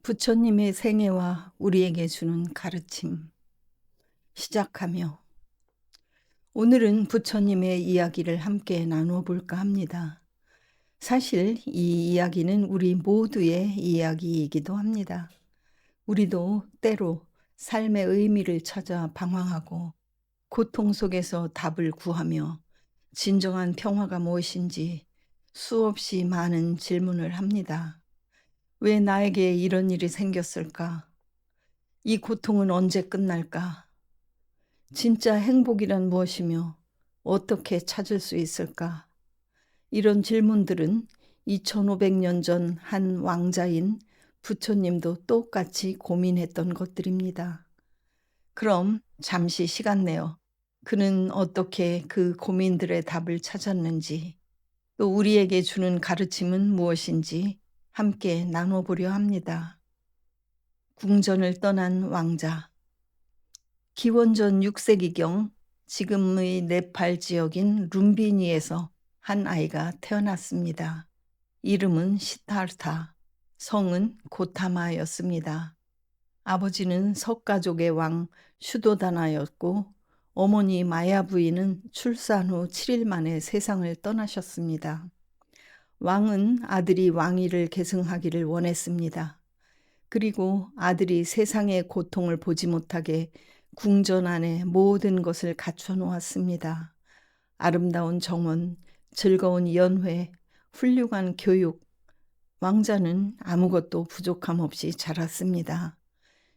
부처님의 생애와 우리에게 주는 가르침 시작하며 오늘은 부처님의 이야기를 함께 나누어 볼까 합니다. 사실 이 이야기는 우리 모두의 이야기이기도 합니다. 우리도 때로 삶의 의미를 찾아 방황하고 고통 속에서 답을 구하며 진정한 평화가 무엇인지 수없이 많은 질문을 합니다. 왜 나에게 이런 일이 생겼을까? 이 고통은 언제 끝날까? 진짜 행복이란 무엇이며 어떻게 찾을 수 있을까? 이런 질문들은 2500년 전 한 왕자인 부처님도 똑같이 고민했던 것들입니다. 그럼 잠시 시간 내어 그는 어떻게 그 고민들의 답을 찾았는지, 또 우리에게 주는 가르침은 무엇인지 함께 나눠보려 합니다. 궁전을 떠난 왕자. 기원전 6세기경 지금의 네팔 지역인 룸비니에서 한 아이가 태어났습니다. 이름은 시타르타, 성은 고타마였습니다. 아버지는 석가족의 왕 슈도다나였고 어머니 마야 부인은 출산 후 7일 만에 세상을 떠나셨습니다. 왕은 아들이 왕위를 계승하기를 원했습니다. 그리고 아들이 세상의 고통을 보지 못하게 궁전 안에 모든 것을 갖춰 놓았습니다. 아름다운 정원, 즐거운 연회, 훌륭한 교육. 왕자는 아무것도 부족함 없이 자랐습니다.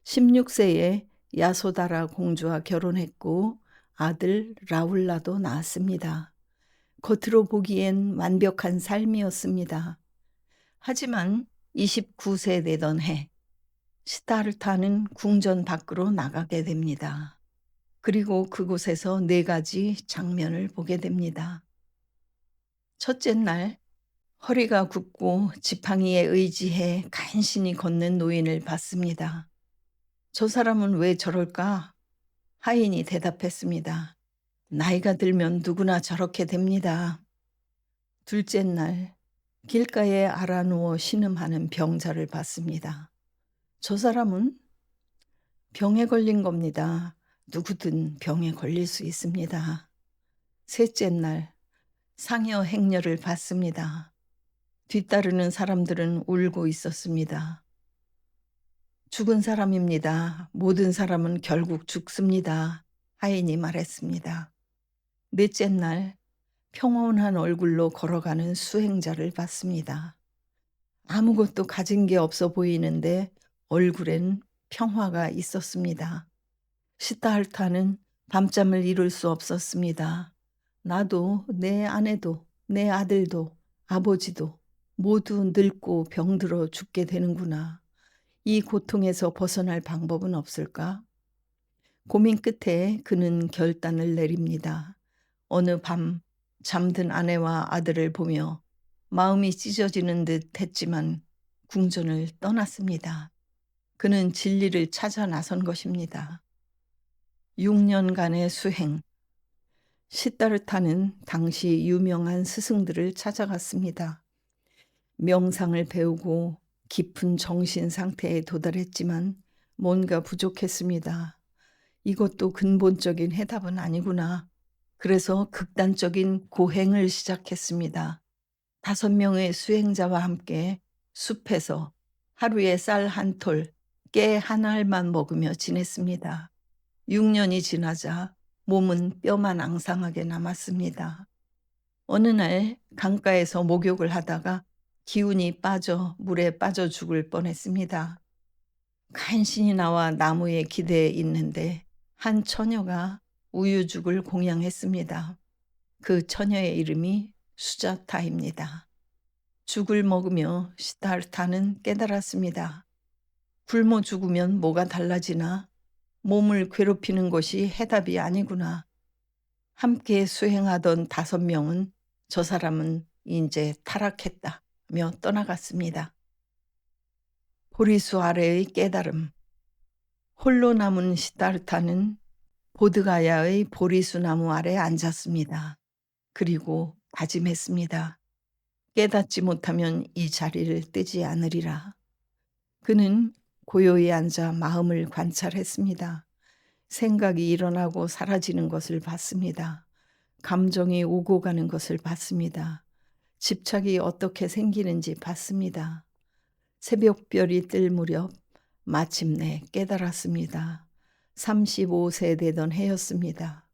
16세에 야소다라 공주와 결혼했고 아들 라울라도 낳았습니다. 겉으로 보기엔 완벽한 삶이었습니다. 하지만 29세 되던 해 시타르타는 궁전 밖으로 나가게 됩니다. 그리고 그곳에서 4가지 장면을 보게 됩니다. 첫째 날, 허리가 굽고 지팡이에 의지해 간신히 걷는 노인을 봤습니다. 저 사람은 왜 저럴까? 하인이 대답했습니다. 나이가 들면 누구나 저렇게 됩니다. 둘째 날, 길가에 알아누워 신음하는 병자를 봤습니다. 저 사람은 병에 걸린 겁니다. 누구든 병에 걸릴 수 있습니다. 셋째 날, 상여 행렬을 봤습니다. 뒤따르는 사람들은 울고 있었습니다. 죽은 사람입니다. 모든 사람은 결국 죽습니다. 하인이 말했습니다. 넷째 날, 평온한 얼굴로 걸어가는 수행자를 봤습니다. 아무것도 가진 게 없어 보이는데 얼굴엔 평화가 있었습니다. 시타르타는 밤잠을 이룰 수 없었습니다. 나도 내 아내도 내 아들도 아버지도 모두 늙고 병들어 죽게 되는구나. 이 고통에서 벗어날 방법은 없을까? 고민 끝에 그는 결단을 내립니다. 어느 밤 잠든 아내와 아들을 보며 마음이 찢어지는 듯 했지만 궁전을 떠났습니다. 그는 진리를 찾아 나선 것입니다. 6년간의 수행. 시타르타는 당시 유명한 스승들을 찾아갔습니다. 명상을 배우고 깊은 정신 상태에 도달했지만 뭔가 부족했습니다. 이것도 근본적인 해답은 아니구나. 그래서 극단적인 고행을 시작했습니다. 5명의 수행자와 함께 숲에서 하루에 쌀 한 톨, 깨 한 알만 먹으며 지냈습니다. 6년이 지나자 몸은 뼈만 앙상하게 남았습니다. 어느 날 강가에서 목욕을 하다가 기운이 빠져 물에 빠져 죽을 뻔했습니다. 간신히 나와 나무에 기대어 있는데 한 처녀가 우유죽을 공양했습니다. 그 처녀의 이름이 수자타입니다. 죽을 먹으며 시타르타는 깨달았습니다. 굶어 죽으면 뭐가 달라지나? 몸을 괴롭히는 것이 해답이 아니구나. 함께 수행하던 5명은 저 사람은 이제 타락했다며 떠나갔습니다. 보리수 아래의 깨달음. 홀로 남은 시타르타는 보드가야의 보리수 나무 아래 앉았습니다. 그리고 다짐했습니다. 깨닫지 못하면 이 자리를 뜨지 않으리라. 그는 고요히 앉아 마음을 관찰했습니다. 생각이 일어나고 사라지는 것을 봤습니다. 감정이 오고 가는 것을 봤습니다. 집착이 어떻게 생기는지 봤습니다. 새벽별이 뜰 무렵 마침내 깨달았습니다. 35세 되던 해였습니다.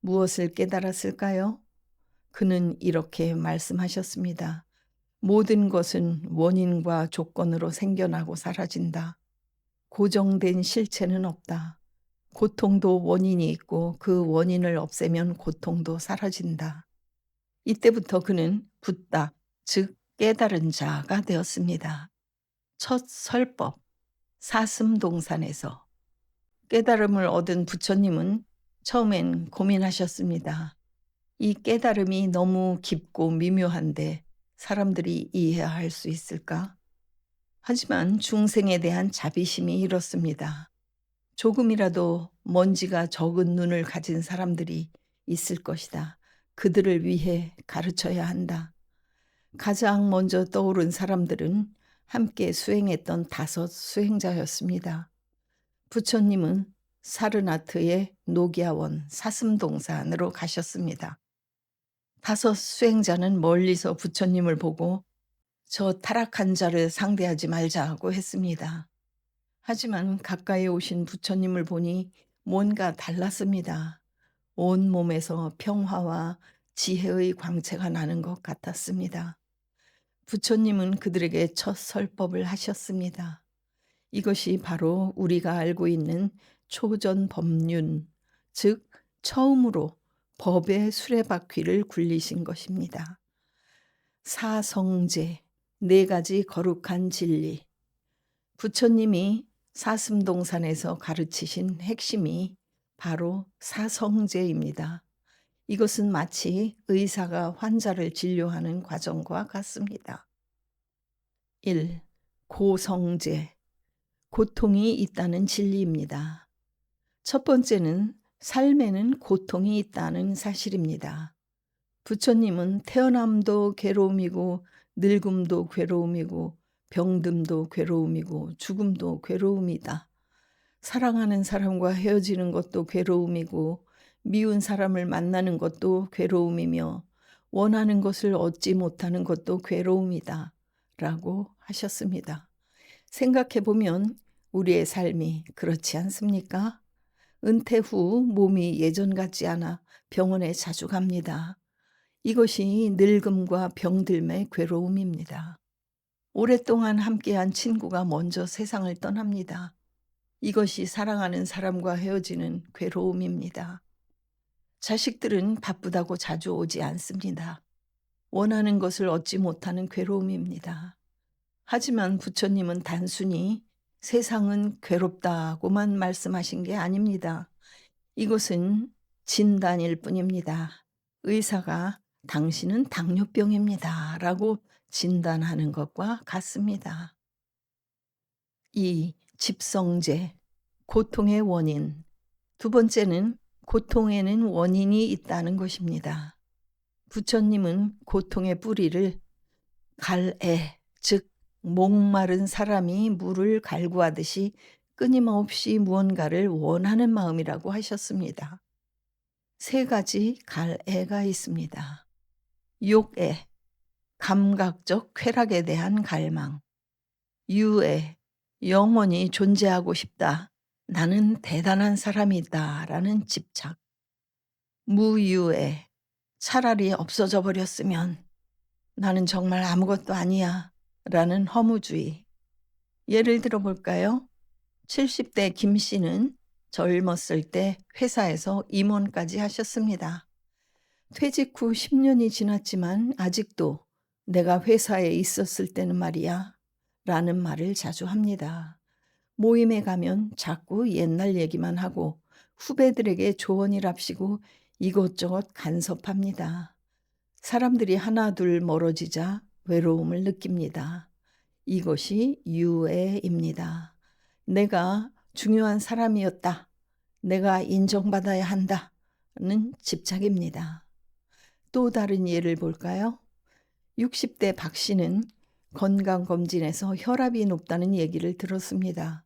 무엇을 깨달았을까요? 그는 이렇게 말씀하셨습니다. 모든 것은 원인과 조건으로 생겨나고 사라진다. 고정된 실체는 없다. 고통도 원인이 있고 그 원인을 없애면 고통도 사라진다. 이때부터 그는 붓다, 즉 깨달은 자가 되었습니다. 첫 설법, 사슴동산에서 깨달음을 얻은 부처님은 처음엔 고민하셨습니다. 이 깨달음이 너무 깊고 미묘한데 사람들이 이해할 수 있을까? 하지만 중생에 대한 자비심이 이렇습니다. 조금이라도 먼지가 적은 눈을 가진 사람들이 있을 것이다. 그들을 위해 가르쳐야 한다. 가장 먼저 떠오른 사람들은 함께 수행했던 5 수행자였습니다. 부처님은 사르나트의 노기아원 사슴동산으로 가셨습니다. 5 수행자는 멀리서 부처님을 보고 저 타락한 자를 상대하지 말자고 했습니다. 하지만 가까이 오신 부처님을 보니 뭔가 달랐습니다. 온 몸에서 평화와 지혜의 광채가 나는 것 같았습니다. 부처님은 그들에게 첫 설법을 하셨습니다. 이것이 바로 우리가 알고 있는 초전법륜, 즉 처음으로 법의 수레바퀴를 굴리신 것입니다. 사성제, 4가지 거룩한 진리. 부처님이 사슴동산에서 가르치신 핵심이 바로 사성제입니다. 이것은 마치 의사가 환자를 진료하는 과정과 같습니다. 1. 고성제, 고통이 있다는 진리입니다. 첫 번째는 삶에는 고통이 있다는 사실입니다. 부처님은 태어남도 괴로움이고 늙음도 괴로움이고 병듦도 괴로움이고 죽음도 괴로움이다. 사랑하는 사람과 헤어지는 것도 괴로움이고 미운 사람을 만나는 것도 괴로움이며 원하는 것을 얻지 못하는 것도 괴로움이다. 라고 하셨습니다. 생각해보면 우리의 삶이 그렇지 않습니까? 은퇴 후 몸이 예전 같지 않아 병원에 자주 갑니다. 이것이 늙음과 병듦의 괴로움입니다. 오랫동안 함께한 친구가 먼저 세상을 떠납니다. 이것이 사랑하는 사람과 헤어지는 괴로움입니다. 자식들은 바쁘다고 자주 오지 않습니다. 원하는 것을 얻지 못하는 괴로움입니다. 하지만 부처님은 단순히 세상은 괴롭다고만 말씀하신 게 아닙니다. 이것은 진단일 뿐입니다. 의사가 당신은 당뇨병입니다. 라고 진단하는 것과 같습니다. 2. 집성제, 고통의 원인. 2번째는 고통에는 원인이 있다는 것입니다. 부처님은 고통의 뿌리를 갈애, 즉 목마른 사람이 물을 갈구하듯이 끊임없이 무언가를 원하는 마음이라고 하셨습니다. 3가지 갈애가 있습니다. 욕애, 감각적 쾌락에 대한 갈망. 유애, 영원히 존재하고 싶다. 나는 대단한 사람이다. 라는 집착. 무유애, 차라리 없어져 버렸으면 나는 정말 아무것도 아니야. 라는 허무주의. 예를 들어 볼까요? 70대 김 씨는 젊었을 때 회사에서 임원까지 하셨습니다. 퇴직 후 10년이 지났지만 아직도 내가 회사에 있었을 때는 말이야 라는 말을 자주 합니다. 모임에 가면 자꾸 옛날 얘기만 하고 후배들에게 조언이랍시고 이것저것 간섭합니다. 사람들이 하나 둘 멀어지자 외로움을 느낍니다. 이것이 유애입니다. 내가 중요한 사람이었다. 내가 인정받아야 한다는 집착입니다. 또 다른 예를 볼까요? 60대 박 씨는 건강검진에서 혈압이 높다는 얘기를 들었습니다.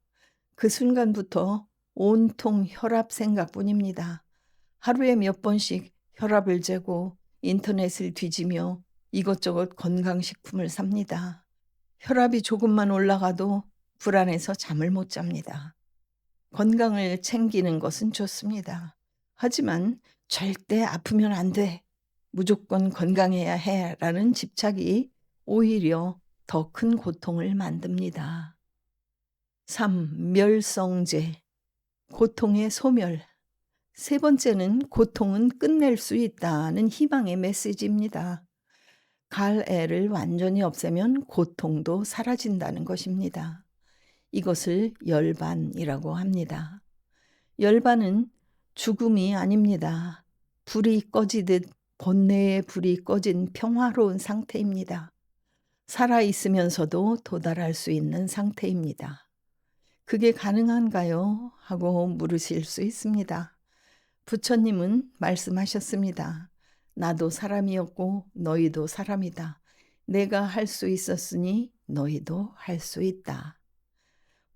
그 순간부터 온통 혈압 생각뿐입니다. 하루에 몇 번씩 혈압을 재고 인터넷을 뒤지며 이것저것 건강식품을 삽니다. 혈압이 조금만 올라가도 불안해서 잠을 못 잡니다. 건강을 챙기는 것은 좋습니다. 하지만 절대 아프면 안 돼. 무조건 건강해야 해. 라는 집착이 오히려 더 큰 고통을 만듭니다. 3. 멸성제. 고통의 소멸. 세 번째는 고통은 끝낼 수 있다는 희망의 메시지입니다. 갈애를 완전히 없애면 고통도 사라진다는 것입니다. 이것을 열반이라고 합니다. 열반은 죽음이 아닙니다. 불이 꺼지듯 본내의 불이 꺼진 평화로운 상태입니다. 살아있으면서도 도달할 수 있는 상태입니다. 그게 가능한가요? 하고 물으실 수 있습니다. 부처님은 말씀하셨습니다. 나도 사람이었고 너희도 사람이다. 내가 할 수 있었으니 너희도 할 수 있다.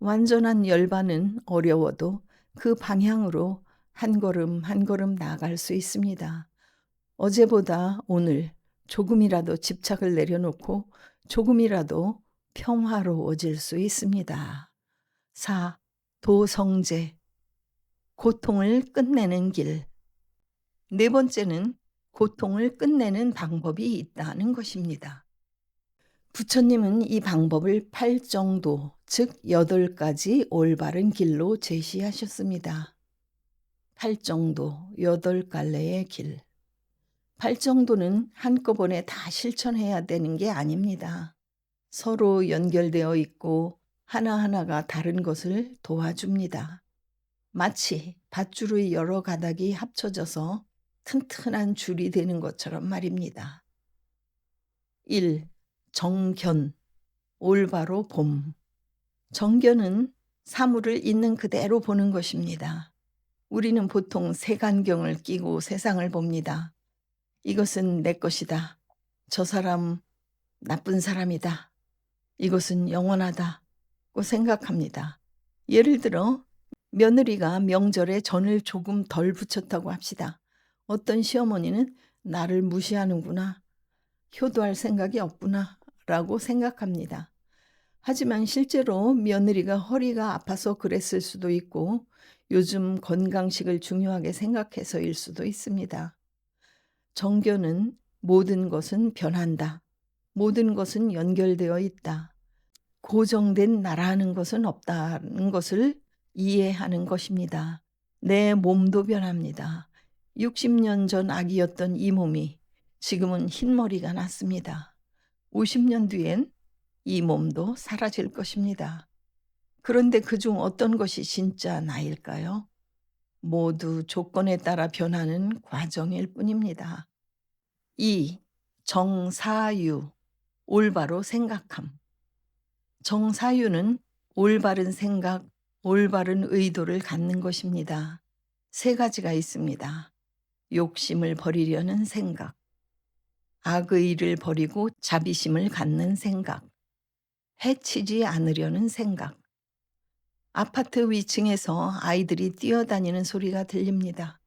완전한 열반은 어려워도 그 방향으로 한 걸음 한 걸음 나아갈 수 있습니다. 어제보다 오늘 조금이라도 집착을 내려놓고 조금이라도 평화로워질 수 있습니다. 4. 도성제. 고통을 끝내는 길. 네 번째는 고통을 끝내는 방법이 있다는 것입니다. 부처님은 이 방법을 8정도, 즉 8가지 올바른 길로 제시하셨습니다. 8정도, 8갈래의 길. 8정도는 한꺼번에 다 실천해야 되는 게 아닙니다. 서로 연결되어 있고 하나하나가 다른 것을 도와줍니다. 마치 밧줄의 여러 가닥이 합쳐져서 튼튼한 줄이 되는 것처럼 말입니다. 1. 정견, 올바로 봄. 정견은 사물을 있는 그대로 보는 것입니다. 우리는 보통 색안경을 끼고 세상을 봅니다. 이것은 내 것이다. 저 사람 나쁜 사람이다. 이것은 영원하다고 생각합니다. 예를 들어 며느리가 명절에 전을 조금 덜 부쳤다고 합시다. 어떤 시어머니는 나를 무시하는구나. 효도할 생각이 없구나 라고 생각합니다. 하지만 실제로 며느리가 허리가 아파서 그랬을 수도 있고 요즘 건강식을 중요하게 생각해서일 수도 있습니다. 정견은 모든 것은 변한다. 모든 것은 연결되어 있다. 고정된 나라는 것은 없다는 것을 이해하는 것입니다. 내 몸도 변합니다. 60년 전 아기였던 이 몸이 지금은 흰머리가 났습니다. 50년 뒤엔 이 몸도 사라질 것입니다. 그런데 그중 어떤 것이 진짜 나일까요? 모두 조건에 따라 변하는 과정일 뿐입니다. 2. 정사유, 올바로 생각함. 정사유는 올바른 생각, 올바른 의도를 갖는 것입니다. 세 가지가 있습니다. 욕심을 버리려는 생각, 악의를 버리고 자비심을 갖는 생각, 해치지 않으려는 생각. 아파트 위층에서 아이들이 뛰어다니는 소리가 들립니다.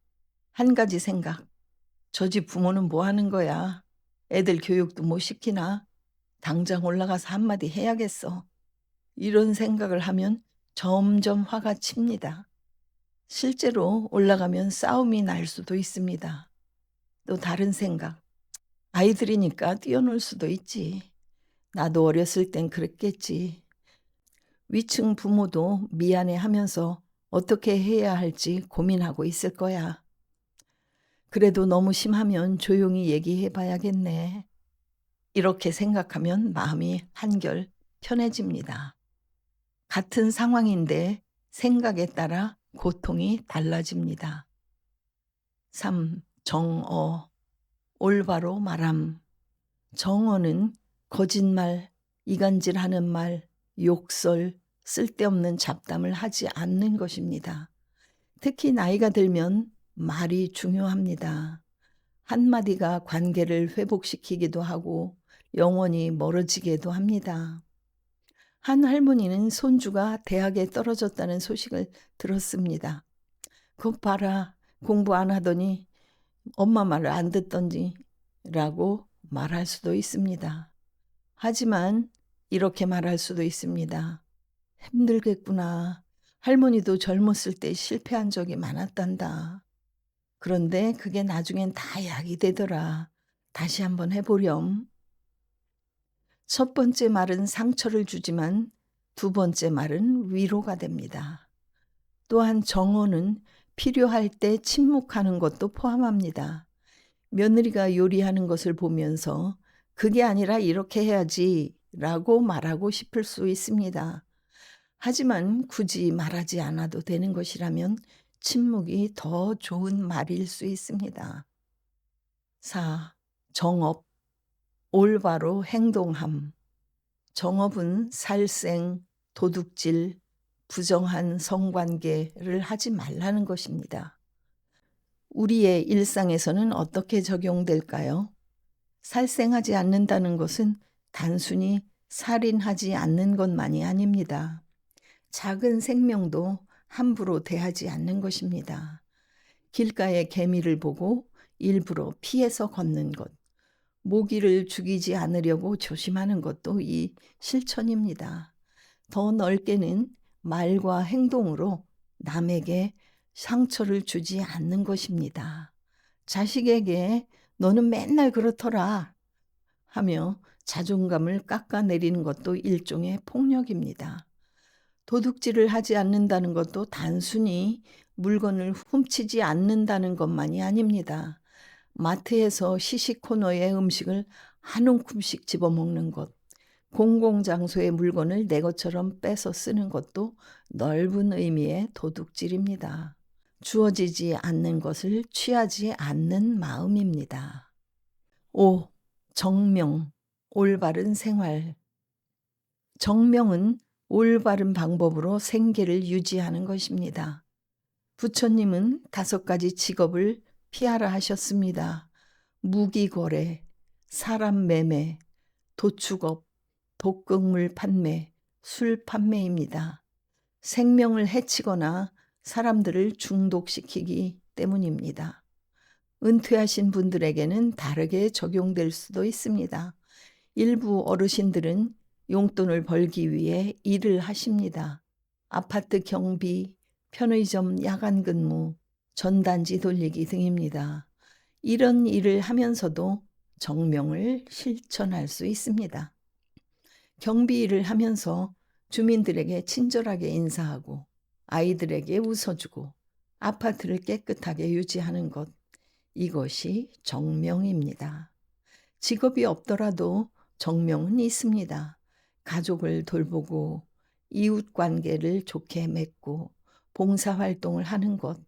한 가지 생각, 저 집 부모는 뭐 하는 거야? 애들 교육도 못 시키나? 당장 올라가서 한마디 해야겠어. 이런 생각을 하면 점점 화가 칩니다. 실제로 올라가면 싸움이 날 수도 있습니다. 또 다른 생각, 아이들이니까 뛰어놀 수도 있지. 나도 어렸을 땐 그랬겠지. 위층 부모도 미안해하면서 어떻게 해야 할지 고민하고 있을 거야. 그래도 너무 심하면 조용히 얘기해 봐야겠네. 이렇게 생각하면 마음이 한결 편해집니다. 같은 상황인데 생각에 따라 고통이 달라집니다. 3. 정어, 올바로 말함. 정어는 거짓말, 이간질하는 말, 욕설, 쓸데없는 잡담을 하지 않는 것입니다. 특히 나이가 들면 말이 중요합니다. 한마디가 관계를 회복시키기도 하고 영원히 멀어지게도 합니다. 한 할머니는 손주가 대학에 떨어졌다는 소식을 들었습니다. 그거 봐라, 공부 안 하더니 엄마 말을 안 듣던지 라고 말할 수도 있습니다. 하지만 이렇게 말할 수도 있습니다. 힘들겠구나. 할머니도 젊었을 때 실패한 적이 많았단다. 그런데 그게 나중엔 다 약이 되더라. 다시 한번 해보렴. 첫 번째 말은 상처를 주지만 두 번째 말은 위로가 됩니다. 또한 정어는 필요할 때 침묵하는 것도 포함합니다. 며느리가 요리하는 것을 보면서 그게 아니라 이렇게 해야지 라고 말하고 싶을 수 있습니다. 하지만 굳이 말하지 않아도 되는 것이라면 침묵이 더 좋은 말일 수 있습니다. 4. 정업, 올바로 행동함. 정업은 살생, 도둑질, 부정한 성관계를 하지 말라는 것입니다. 우리의 일상에서는 어떻게 적용될까요? 살생하지 않는다는 것은 단순히 살인하지 않는 것만이 아닙니다. 작은 생명도 함부로 대하지 않는 것입니다. 길가의 개미를 보고 일부러 피해서 걷는 것, 모기를 죽이지 않으려고 조심하는 것도 이 실천입니다. 더 넓게는 말과 행동으로 남에게 상처를 주지 않는 것입니다. 자식에게 너는 맨날 그렇더라 하며 자존감을 깎아내리는 것도 일종의 폭력입니다. 도둑질을 하지 않는다는 것도 단순히 물건을 훔치지 않는다는 것만이 아닙니다. 마트에서 시식 코너의 음식을 한 움큼씩 집어먹는 것, 공공장소의 물건을 내 것처럼 뺏어 쓰는 것도 넓은 의미의 도둑질입니다. 주어지지 않는 것을 취하지 않는 마음입니다. 5. 정명, 올바른 생활. 정명은 올바른 방법으로 생계를 유지하는 것입니다. 부처님은 5가지 직업을 피하라 하셨습니다. 무기거래, 사람 매매, 도축업, 독극물 판매, 술 판매입니다. 생명을 해치거나 사람들을 중독시키기 때문입니다. 은퇴하신 분들에게는 다르게 적용될 수도 있습니다. 일부 어르신들은 용돈을 벌기 위해 일을 하십니다. 아파트 경비, 편의점 야간 근무, 전단지 돌리기 등입니다. 이런 일을 하면서도 정명을 실천할 수 있습니다. 경비 일을 하면서 주민들에게 친절하게 인사하고 아이들에게 웃어주고 아파트를 깨끗하게 유지하는 것, 이것이 정명입니다. 직업이 없더라도 정명은 있습니다. 가족을 돌보고 이웃관계를 좋게 맺고 봉사활동을 하는 것,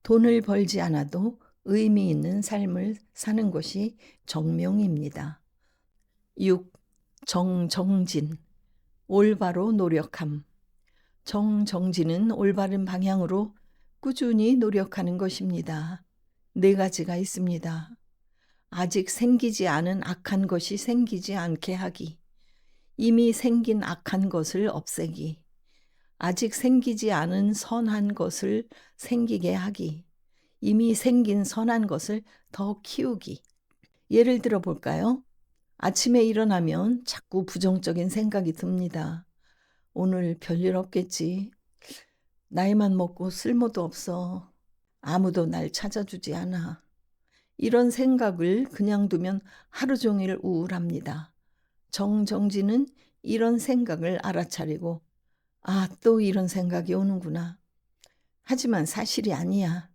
돈을 벌지 않아도 의미 있는 삶을 사는 것이 정명입니다. 6. 정정진, 올바로 노력함. 정정진은 올바른 방향으로 꾸준히 노력하는 것입니다. 4가지가 있습니다. 아직 생기지 않은 악한 것이 생기지 않게 하기, 이미 생긴 악한 것을 없애기, 아직 생기지 않은 선한 것을 생기게 하기, 이미 생긴 선한 것을 더 키우기. 예를 들어 볼까요? 아침에 일어나면 자꾸 부정적인 생각이 듭니다. 오늘 별일 없겠지. 나이만 먹고 쓸모도 없어. 아무도 날 찾아주지 않아. 이런 생각을 그냥 두면 하루 종일 우울합니다. 정정진은 이런 생각을 알아차리고 또 이런 생각이 오는구나. 하지만 사실이 아니야.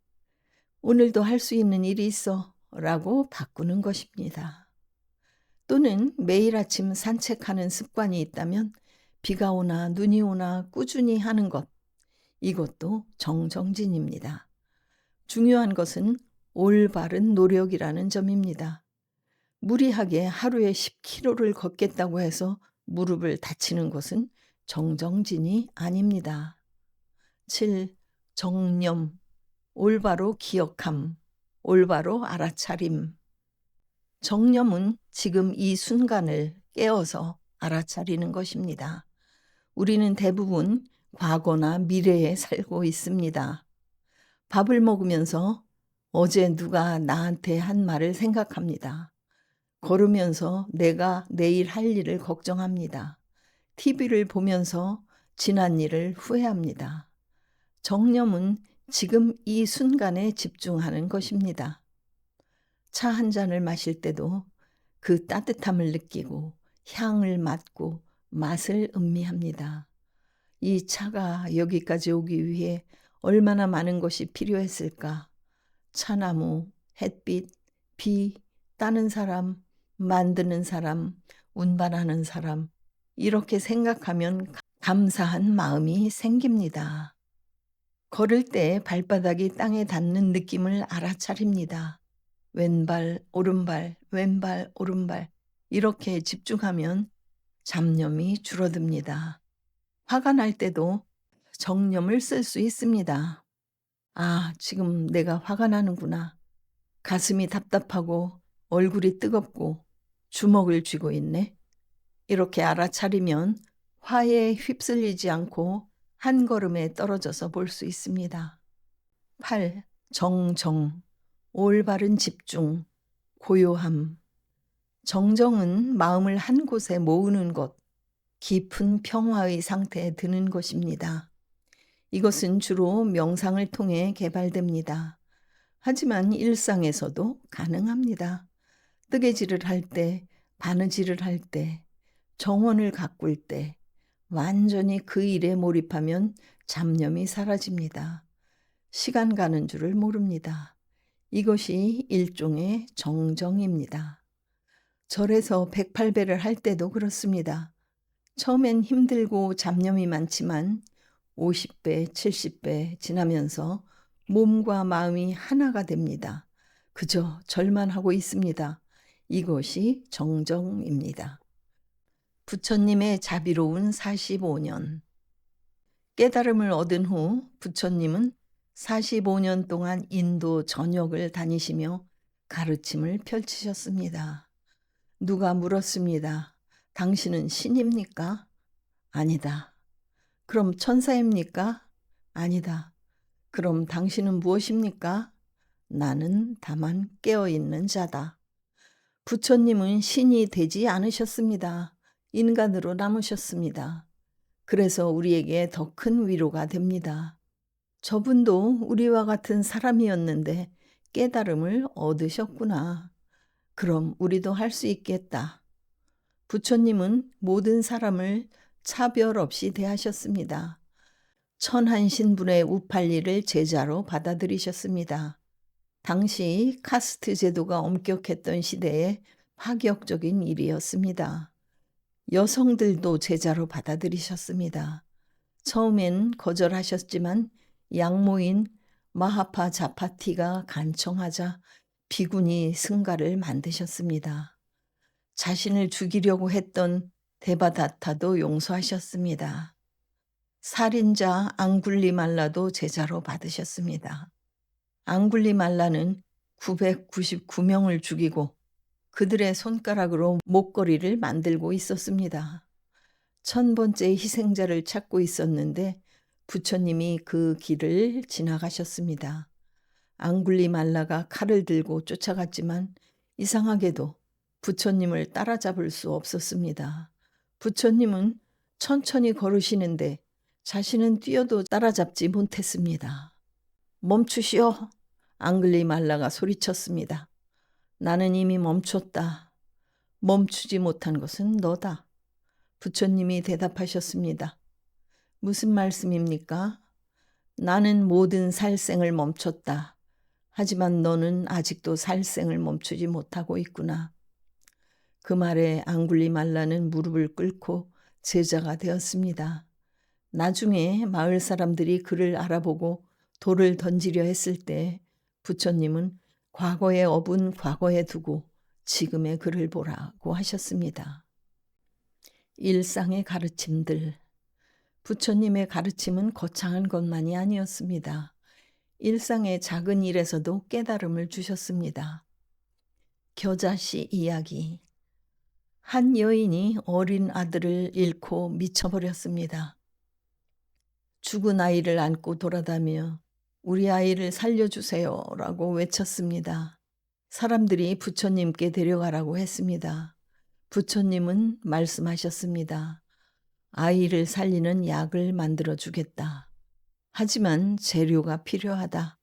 오늘도 할 수 있는 일이 있어 라고 바꾸는 것입니다. 또는 매일 아침 산책하는 습관이 있다면 비가 오나 눈이 오나 꾸준히 하는 것, 이것도 정정진입니다. 중요한 것은 올바른 노력이라는 점입니다. 무리하게 하루에 10km를 걷겠다고 해서 무릎을 다치는 것은 정정진이 아닙니다. 7. 정념, 올바로 기억함, 올바로 알아차림. 정념은 지금 이 순간을 깨어서 알아차리는 것입니다. 우리는 대부분 과거나 미래에 살고 있습니다. 밥을 먹으면서 어제 누가 나한테 한 말을 생각합니다. 걸으면서 내가 내일 할 일을 걱정합니다. TV를 보면서 지난 일을 후회합니다. 정념은 지금 이 순간에 집중하는 것입니다. 차 한 잔을 마실 때도 그 따뜻함을 느끼고 향을 맡고 맛을 음미합니다. 이 차가 여기까지 오기 위해 얼마나 많은 것이 필요했을까? 차나무, 햇빛, 비, 따는 사람, 만드는 사람, 운반하는 사람, 이렇게 생각하면 감사한 마음이 생깁니다. 걸을 때 발바닥이 땅에 닿는 느낌을 알아차립니다. 왼발, 오른발, 왼발, 오른발 이렇게 집중하면 잡념이 줄어듭니다. 화가 날 때도 정념을 쓸 수 있습니다. 아, 지금 내가 화가 나는구나. 가슴이 답답하고 얼굴이 뜨겁고 주먹을 쥐고 있네. 이렇게 알아차리면 화에 휩쓸리지 않고 한 걸음에 떨어져서 볼 수 있습니다. 8. 정정, 올바른 집중, 고요함. 정정은 마음을 한 곳에 모으는 것, 깊은 평화의 상태에 드는 것입니다. 이것은 주로 명상을 통해 개발됩니다. 하지만 일상에서도 가능합니다. 뜨개질을 할 때, 바느질을 할 때, 정원을 가꿀 때 완전히 그 일에 몰입하면 잡념이 사라집니다. 시간 가는 줄을 모릅니다. 이것이 일종의 정정입니다. 절에서 108배를 할 때도 그렇습니다. 처음엔 힘들고 잡념이 많지만 50배, 70배 지나면서 몸과 마음이 하나가 됩니다. 그저 절만 하고 있습니다. 이것이 정정입니다. 부처님의 자비로운 45년. 깨달음을 얻은 후 부처님은 45년 동안 인도 전역을 다니시며 가르침을 펼치셨습니다. 누가 물었습니다. 당신은 신입니까? 아니다. 그럼 천사입니까? 아니다. 그럼 당신은 무엇입니까? 나는 다만 깨어있는 자다. 부처님은 신이 되지 않으셨습니다. 인간으로 남으셨습니다. 그래서 우리에게 더 큰 위로가 됩니다. 저분도 우리와 같은 사람이었는데 깨달음을 얻으셨구나. 그럼 우리도 할 수 있겠다. 부처님은 모든 사람을 차별 없이 대하셨습니다. 천한신분의 우팔리를 제자로 받아들이셨습니다. 당시 카스트 제도가 엄격했던 시대에 파격적인 일이었습니다. 여성들도 제자로 받아들이셨습니다. 처음엔 거절하셨지만 양모인 마하파 자파티가 간청하자 비구니 승가를 만드셨습니다. 자신을 죽이려고 했던 데바다타도 용서하셨습니다. 살인자 앙굴리말라도 제자로 받으셨습니다. 앙굴리말라는 999명을 죽이고 그들의 손가락으로 목걸이를 만들고 있었습니다. 1000번째 희생자를 찾고 있었는데 부처님이 그 길을 지나가셨습니다. 앙굴리말라가 칼을 들고 쫓아갔지만 이상하게도 부처님을 따라잡을 수 없었습니다. 부처님은 천천히 걸으시는데 자신은 뛰어도 따라잡지 못했습니다. 멈추시오. 앙글리말라가 소리쳤습니다. 나는 이미 멈췄다. 멈추지 못한 것은 너다. 부처님이 대답하셨습니다. 무슨 말씀입니까? 나는 모든 살생을 멈췄다. 하지만 너는 아직도 살생을 멈추지 못하고 있구나. 그 말에 앙굴리말라는 무릎을 꿇고 제자가 되었습니다. 나중에 마을 사람들이 그를 알아보고 돌을 던지려 했을 때 부처님은 과거의 업은 과거에 두고 지금의 그를 보라고 하셨습니다. 일상의 가르침들. 부처님의 가르침은 거창한 것만이 아니었습니다. 일상의 작은 일에서도 깨달음을 주셨습니다. 겨자씨 이야기. 한 여인이 어린 아들을 잃고 미쳐버렸습니다. 죽은 아이를 안고 돌아다니며 우리 아이를 살려주세요라고 외쳤습니다. 사람들이 부처님께 데려가라고 했습니다. 부처님은 말씀하셨습니다. 아이를 살리는 약을 만들어 주겠다. 하지만 재료가 필요하다.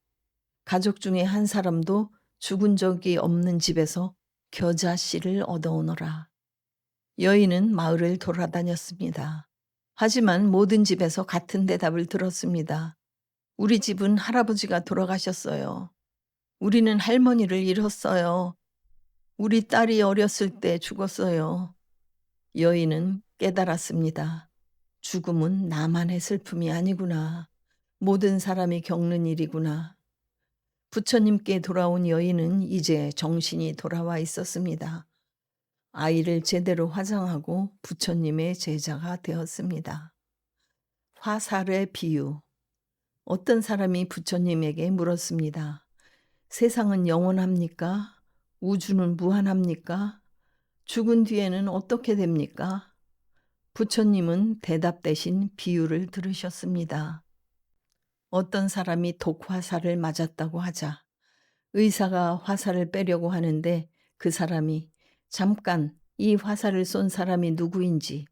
가족 중에 한 사람도 죽은 적이 없는 집에서 겨자씨를 얻어오너라. 여인은 마을을 돌아다녔습니다. 하지만 모든 집에서 같은 대답을 들었습니다. 우리 집은 할아버지가 돌아가셨어요. 우리는 할머니를 잃었어요. 우리 딸이 어렸을 때 죽었어요. 여인은 깨달았습니다. 죽음은 나만의 슬픔이 아니구나. 모든 사람이 겪는 일이구나. 부처님께 돌아온 여인은 이제 정신이 돌아와 있었습니다. 아이를 제대로 화장하고 부처님의 제자가 되었습니다. 화살의 비유. 어떤 사람이 부처님에게 물었습니다. 세상은 영원합니까? 우주는 무한합니까? 죽은 뒤에는 어떻게 됩니까? 부처님은 대답 대신 비유를 들으셨습니다. 어떤 사람이 독화살을 맞았다고 하자 의사가 화살을 빼려고 하는데 그 사람이 잠깐 이 화살을 쏜 사람이 누구인지,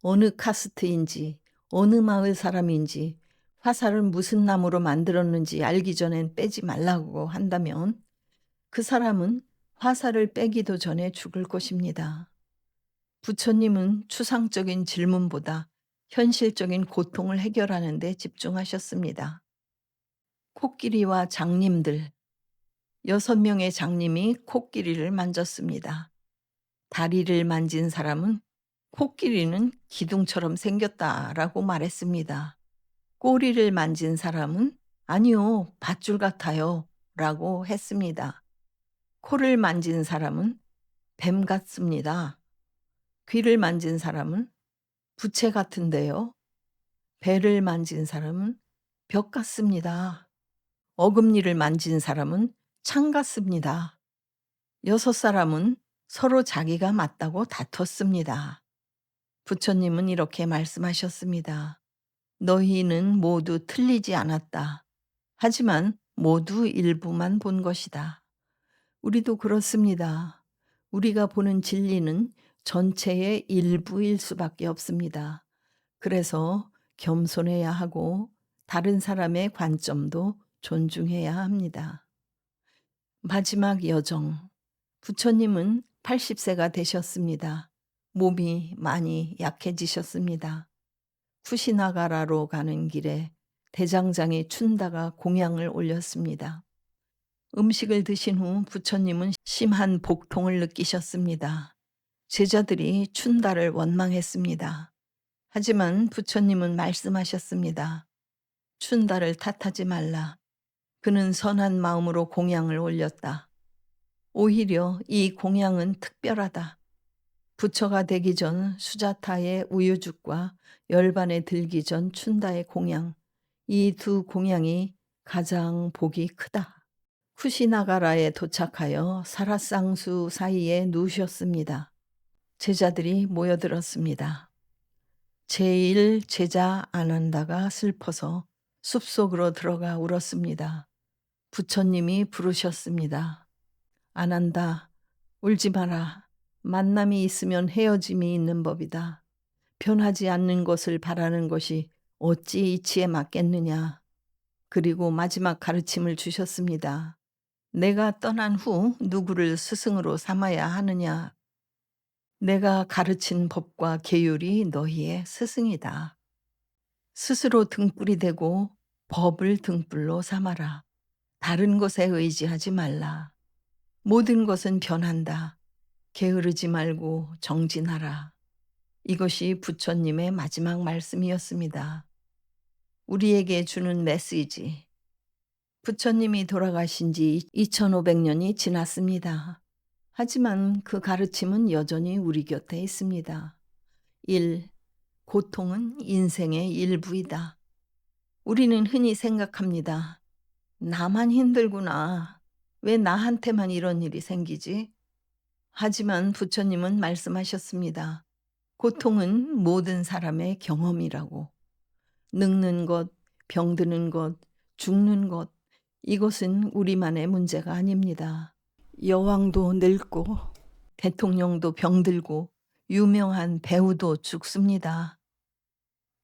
어느 카스트인지, 어느 마을 사람인지, 화살을 무슨 나무로 만들었는지 알기 전엔 빼지 말라고 한다면 그 사람은 화살을 빼기도 전에 죽을 것입니다. 부처님은 추상적인 질문보다 현실적인 고통을 해결하는 데 집중하셨습니다. 코끼리와 장님들. 6명의 장님이 코끼리를 만졌습니다. 다리를 만진 사람은 코끼리는 기둥처럼 생겼다라고 말했습니다. 꼬리를 만진 사람은 아니요, 밧줄 같아요 라고 했습니다. 코를 만진 사람은 뱀 같습니다. 귀를 만진 사람은 부채 같은데요. 배를 만진 사람은 벽 같습니다. 어금니를 만진 사람은 창 같습니다. 6사람은 서로 자기가 맞다고 다퉜습니다. 부처님은 이렇게 말씀하셨습니다. 너희는 모두 틀리지 않았다. 하지만 모두 일부만 본 것이다. 우리도 그렇습니다. 우리가 보는 진리는 전체의 일부일 수밖에 없습니다. 그래서 겸손해야 하고 다른 사람의 관점도 존중해야 합니다. 마지막 여정. 부처님은 80세가 되셨습니다. 몸이 많이 약해지셨습니다. 쿠시나가라로 가는 길에 대장장이 춘다가 공양을 올렸습니다. 음식을 드신 후 부처님은 심한 복통을 느끼셨습니다. 제자들이 춘다를 원망했습니다. 하지만 부처님은 말씀하셨습니다. 춘다를 탓하지 말라. 그는 선한 마음으로 공양을 올렸다. 오히려 이 공양은 특별하다. 부처가 되기 전 수자타의 우유죽과 열반에 들기 전 춘다의 공양, 이 두 공양이 가장 복이 크다. 쿠시나가라에 도착하여 사라쌍수 사이에 누우셨습니다. 제자들이 모여들었습니다. 제일 제자 아난다가 슬퍼서 숲속으로 들어가 울었습니다. 부처님이 부르셨습니다. 아난다, 울지 마라. 만남이 있으면 헤어짐이 있는 법이다. 변하지 않는 것을 바라는 것이 어찌 이치에 맞겠느냐. 그리고 마지막 가르침을 주셨습니다. 내가 떠난 후 누구를 스승으로 삼아야 하느냐. 내가 가르친 법과 계율이 너희의 스승이다. 스스로 등불이 되고 법을 등불로 삼아라. 다른 것에 의지하지 말라. 모든 것은 변한다. 게으르지 말고 정진하라. 이것이 부처님의 마지막 말씀이었습니다. 우리에게 주는 메시지. 부처님이 돌아가신 지 2500년이 지났습니다. 하지만 그 가르침은 여전히 우리 곁에 있습니다. 1. 고통은 인생의 일부이다. 우리는 흔히 생각합니다. 나만 힘들구나. 왜 나한테만 이런 일이 생기지? 하지만 부처님은 말씀하셨습니다. 고통은 모든 사람의 경험이라고. 늙는 것, 병드는 것, 죽는 것, 이것은 우리만의 문제가 아닙니다. 여왕도 늙고, 대통령도 병들고, 유명한 배우도 죽습니다.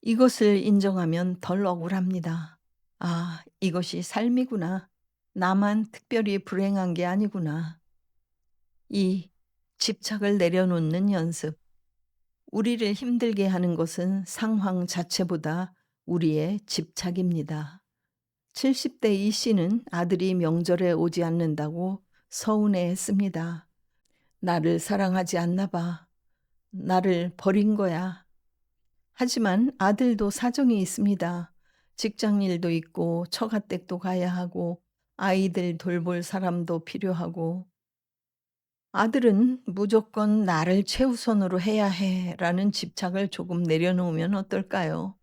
이것을 인정하면 덜 억울합니다. 아, 이것이 삶이구나. 나만 특별히 불행한 게 아니구나. 이 집착을 내려놓는 연습. 우리를 힘들게 하는 것은 상황 자체보다 우리의 집착입니다. 70대 이 씨는 아들이 명절에 오지 않는다고 서운해했습니다. 나를 사랑하지 않나 봐. 나를 버린 거야. 하지만 아들도 사정이 있습니다. 직장 일도 있고 처가댁도 가야 하고 아이들 돌볼 사람도 필요하고 아들은 무조건 나를 최우선으로 해야 해라는 집착을 조금 내려놓으면 어떨까요?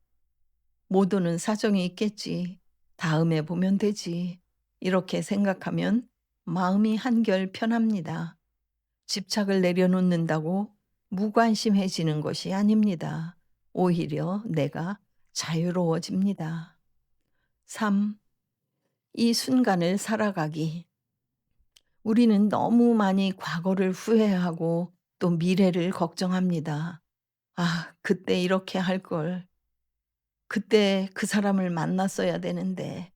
모두는 사정이 있겠지. 다음에 보면 되지. 이렇게 생각하면 마음이 한결 편합니다. 집착을 내려놓는다고 무관심해지는 것이 아닙니다. 오히려 내가 자유로워집니다. 3. 이 순간을 살아가기. 우리는 너무 많이 과거를 후회하고 또 미래를 걱정합니다. 아, 그때 이렇게 할 걸. 그때 그 사람을 만났어야 되는데.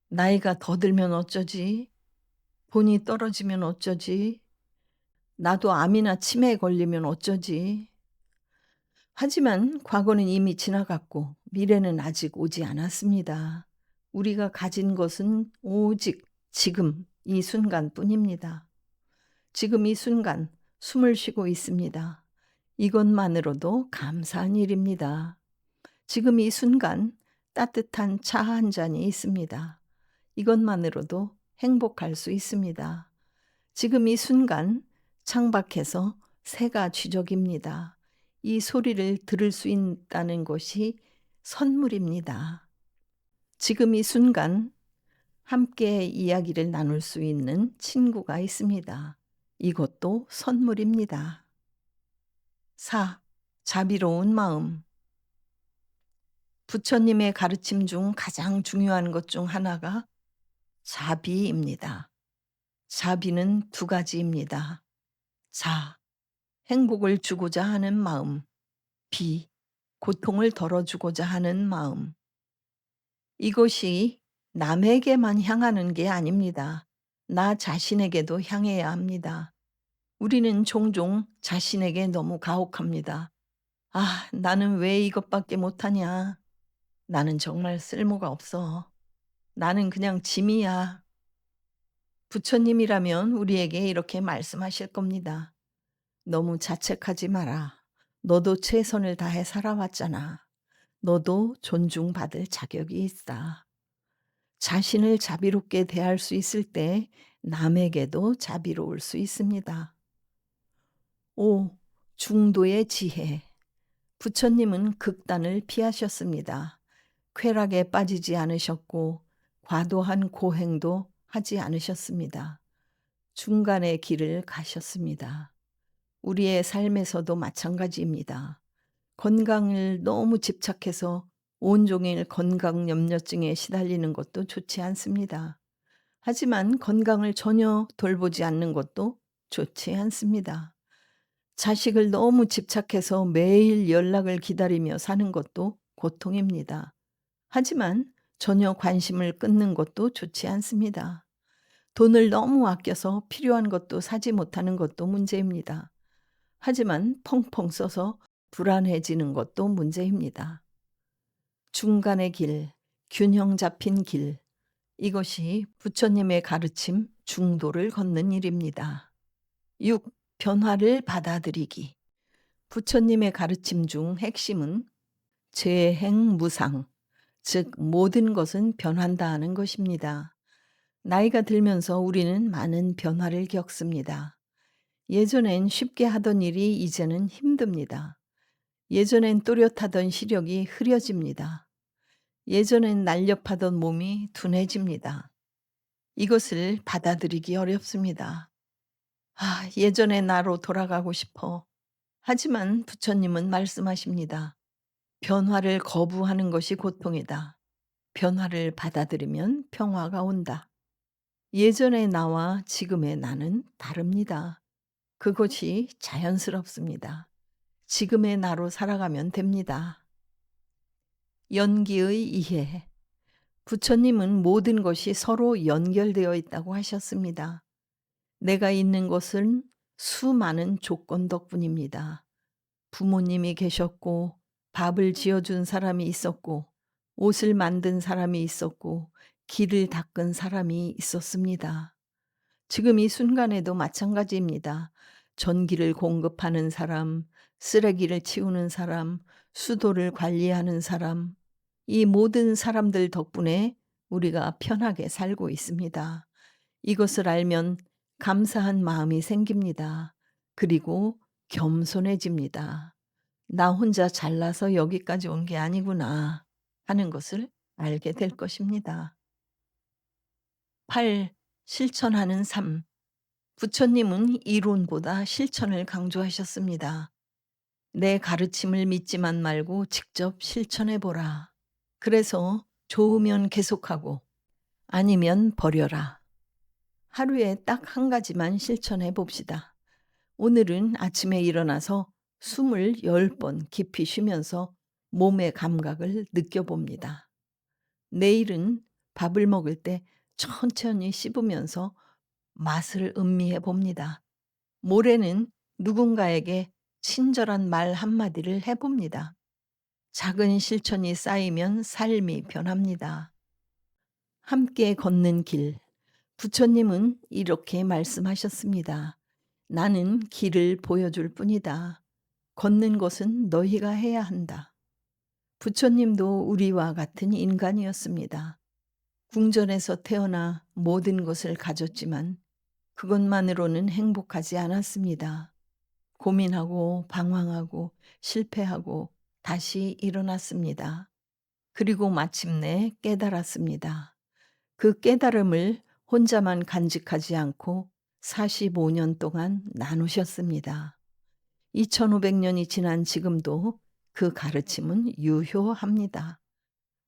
나이가 더 들면 어쩌지? 본이 떨어지면 어쩌지? 나도 암이나 치매에 걸리면 어쩌지? 하지만 과거는 이미 지나갔고 미래는 아직 오지 않았습니다. 우리가 가진 것은 오직 지금 이 순간뿐입니다. 지금 이 순간 숨을 쉬고 있습니다. 이것만으로도 감사한 일입니다. 지금 이 순간 따뜻한 차 한 잔이 있습니다. 이것만으로도 행복할 수 있습니다. 지금 이 순간 창밖에서 새가 쥐적입니다. 이 소리를 들을 수 있다는 것이 선물입니다. 지금 이 순간 함께 이야기를 나눌 수 있는 친구가 있습니다. 이것도 선물입니다. 4. 자비로운 마음. 부처님의 가르침 중 가장 중요한 것 중 하나가 자비입니다. 자비는 두 가지입니다. 자, 행복을 주고자 하는 마음. 비, 고통을 덜어주고자 하는 마음. 이것이 남에게만 향하는 게 아닙니다. 나 자신에게도 향해야 합니다. 우리는 종종 자신에게 너무 가혹합니다. 아, 나는 왜 이것밖에 못하냐? 나는 정말 쓸모가 없어. 나는 그냥 짐이야. 부처님이라면 우리에게 이렇게 말씀하실 겁니다. 너무 자책하지 마라. 너도 최선을 다해 살아왔잖아. 너도 존중받을 자격이 있어. 자신을 자비롭게 대할 수 있을 때 남에게도 자비로울 수 있습니다. 5. 중도의 지혜. 부처님은 극단을 피하셨습니다. 쾌락에 빠지지 않으셨고 과도한 고행도 하지 않으셨습니다. 중간의 길을 가셨습니다. 우리의 삶에서도 마찬가지입니다. 건강을 너무 집착해서 온종일 건강 염려증에 시달리는 것도 좋지 않습니다. 하지만 건강을 전혀 돌보지 않는 것도 좋지 않습니다. 자식을 너무 집착해서 매일 연락을 기다리며 사는 것도 고통입니다. 하지만 전혀 관심을 끊는 것도 좋지 않습니다. 돈을 너무 아껴서 필요한 것도 사지 못하는 것도 문제입니다. 하지만 펑펑 써서 불안해지는 것도 문제입니다. 중간의 길, 균형 잡힌 길, 이것이 부처님의 가르침 중도를 걷는 일입니다. 6. 변화를 받아들이기. 부처님의 가르침 중 핵심은 재행무상, 즉 모든 것은 변한다 하는 것입니다. 나이가 들면서 우리는 많은 변화를 겪습니다. 예전엔 쉽게 하던 일이 이제는 힘듭니다. 예전엔 또렷하던 시력이 흐려집니다. 예전엔 날렵하던 몸이 둔해집니다. 이것을 받아들이기 어렵습니다. 예전의 나로 돌아가고 싶어. 하지만 부처님은 말씀하십니다. 변화를 거부하는 것이 고통이다. 변화를 받아들이면 평화가 온다. 예전의 나와 지금의 나는 다릅니다. 그것이 자연스럽습니다. 지금의 나로 살아가면 됩니다. 연기의 이해. 부처님은 모든 것이 서로 연결되어 있다고 하셨습니다. 내가 있는 것은 수많은 조건 덕분입니다. 부모님이 계셨고, 밥을 지어준 사람이 있었고, 옷을 만든 사람이 있었고, 길을 닦은 사람이 있었습니다. 지금 이 순간에도 마찬가지입니다. 전기를 공급하는 사람, 쓰레기를 치우는 사람, 수도를 관리하는 사람, 이 모든 사람들 덕분에 우리가 편하게 살고 있습니다. 이것을 알면 감사한 마음이 생깁니다. 그리고 겸손해집니다. '나 혼자 잘나서 여기까지 온 게 아니구나.' 하는 것을 알게 될 것입니다. 8. 실천하는 삶. 부처님은 이론보다 실천을 강조하셨습니다. "내 가르침을 믿지만 말고 직접 실천해 보라. 그래서 좋으면 계속하고 아니면 버려라." 하루에 딱 한 가지만 실천해 봅시다. 오늘은 아침에 일어나서 숨을 10번 깊이 쉬면서 몸의 감각을 느껴봅니다. 내일은 밥을 먹을 때 천천히 씹으면서 맛을 음미해 봅니다. 모레는 누군가에게 친절한 말 한마디를 해 봅니다. 작은 실천이 쌓이면 삶이 변합니다. 함께 걷는 길. 부처님은 이렇게 말씀하셨습니다. "나는 길을 보여줄 뿐이다. 걷는 것은 너희가 해야 한다." 부처님도 우리와 같은 인간이었습니다. 궁전에서 태어나 모든 것을 가졌지만 그것만으로는 행복하지 않았습니다. 고민하고 방황하고 실패하고 다시 일어났습니다. 그리고 마침내 깨달았습니다. 그 깨달음을 혼자만 간직하지 않고 45년 동안 나누셨습니다. 2500년이 지난 지금도 그 가르침은 유효합니다.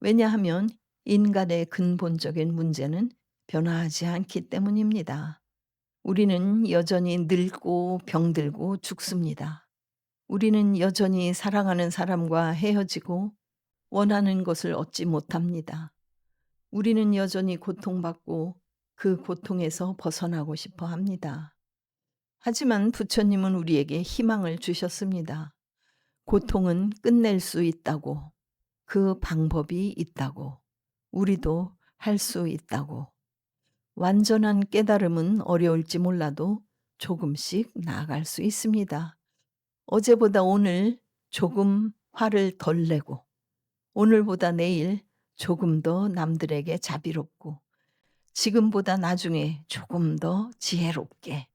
왜냐하면 인간의 근본적인 문제는 변화하지 않기 때문입니다. 우리는 여전히 늙고 병들고 죽습니다. 우리는 여전히 사랑하는 사람과 헤어지고 원하는 것을 얻지 못합니다. 우리는 여전히 고통받고 그 고통에서 벗어나고 싶어 합니다. 하지만 부처님은 우리에게 희망을 주셨습니다. 고통은 끝낼 수 있다고, 그 방법이 있다고, 우리도 할 수 있다고. 완전한 깨달음은 어려울지 몰라도 조금씩 나아갈 수 있습니다. 어제보다 오늘 조금 화를 덜 내고, 오늘보다 내일 조금 더 남들에게 자비롭고, 지금보다 나중에 조금 더 지혜롭게.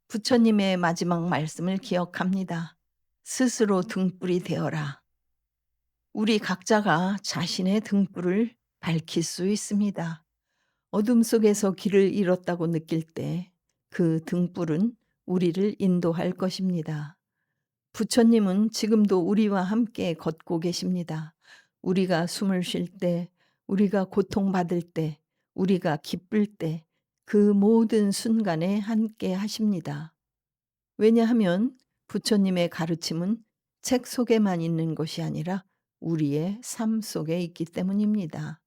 부처님의 마지막 말씀을 기억합니다. 스스로 등불이 되어라. 우리 각자가 자신의 등불을 밝힐 수 있습니다. 어둠 속에서 길을 잃었다고 느낄 때 그 등불은 우리를 인도할 것입니다. 부처님은 지금도 우리와 함께 걷고 계십니다. 우리가 숨을 쉴 때, 우리가 고통받을 때, 우리가 기쁠 때, 그 모든 순간에 함께 하십니다. 왜냐하면 부처님의 가르침은 책 속에만 있는 것이 아니라 우리의 삶 속에 있기 때문입니다.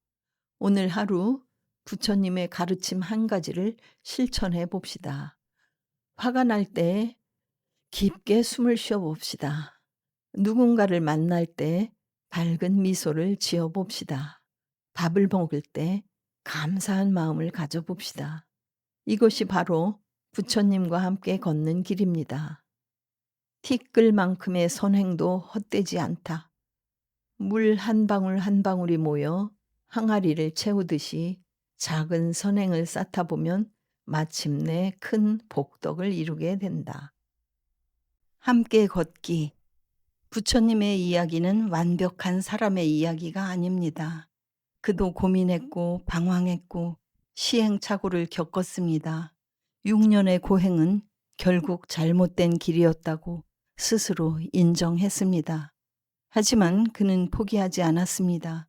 오늘 하루 부처님의 가르침 한 가지를 실천해 봅시다. 화가 날 때 깊게 숨을 쉬어 봅시다. 누군가를 만날 때 밝은 미소를 지어 봅시다. 밥을 먹을 때 감사한 마음을 가져 봅시다. 이것이 바로 부처님과 함께 걷는 길입니다. 티끌만큼의 선행도 헛되지 않다. 물 한 방울 한 방울이 모여 항아리를 채우듯이 작은 선행을 쌓다 보면 마침내 큰 복덕을 이루게 된다. 함께 걷기. 부처님의 이야기는 완벽한 사람의 이야기가 아닙니다. 그도 고민했고 방황했고 시행착오를 겪었습니다. 6년의 고행은 결국 잘못된 길이었다고 스스로 인정했습니다. 하지만 그는 포기하지 않았습니다.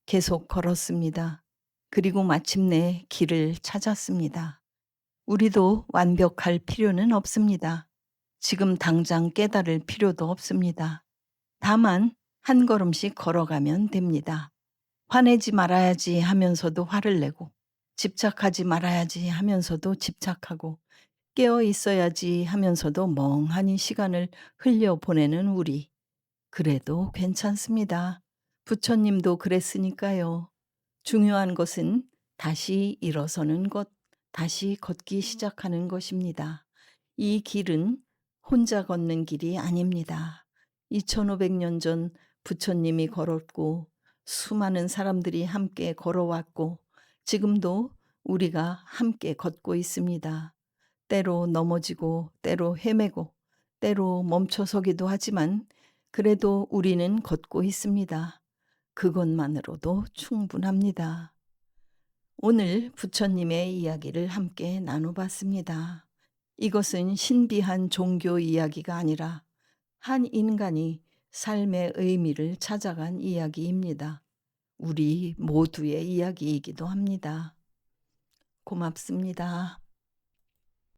계속 걸었습니다. 그리고 마침내 길을 찾았습니다. 우리도 완벽할 필요는 없습니다. 지금 당장 깨달을 필요도 없습니다. 다만 한 걸음씩 걸어가면 됩니다. 화내지 말아야지 하면서도 화를 내고, 집착하지 말아야지 하면서도 집착하고, 깨어 있어야지 하면서도 멍하니 시간을 흘려보내는 우리. 그래도 괜찮습니다. 부처님도 그랬으니까요. 중요한 것은 다시 일어서는 것, 다시 걷기 시작하는 것입니다. 이 길은 혼자 걷는 길이 아닙니다. 2500년 전 부처님이 걸었고 수많은 사람들이 함께 걸어왔고 지금도 우리가 함께 걷고 있습니다. 때로 넘어지고 때로 헤매고 때로 멈춰서기도 하지만 그래도 우리는 걷고 있습니다. 그것만으로도 충분합니다. 오늘 부처님의 이야기를 함께 나눠봤습니다. 이것은 신비한 종교 이야기가 아니라 한 인간이 삶의 의미를 찾아간 이야기입니다. 우리 모두의 이야기이기도 합니다. 고맙습니다.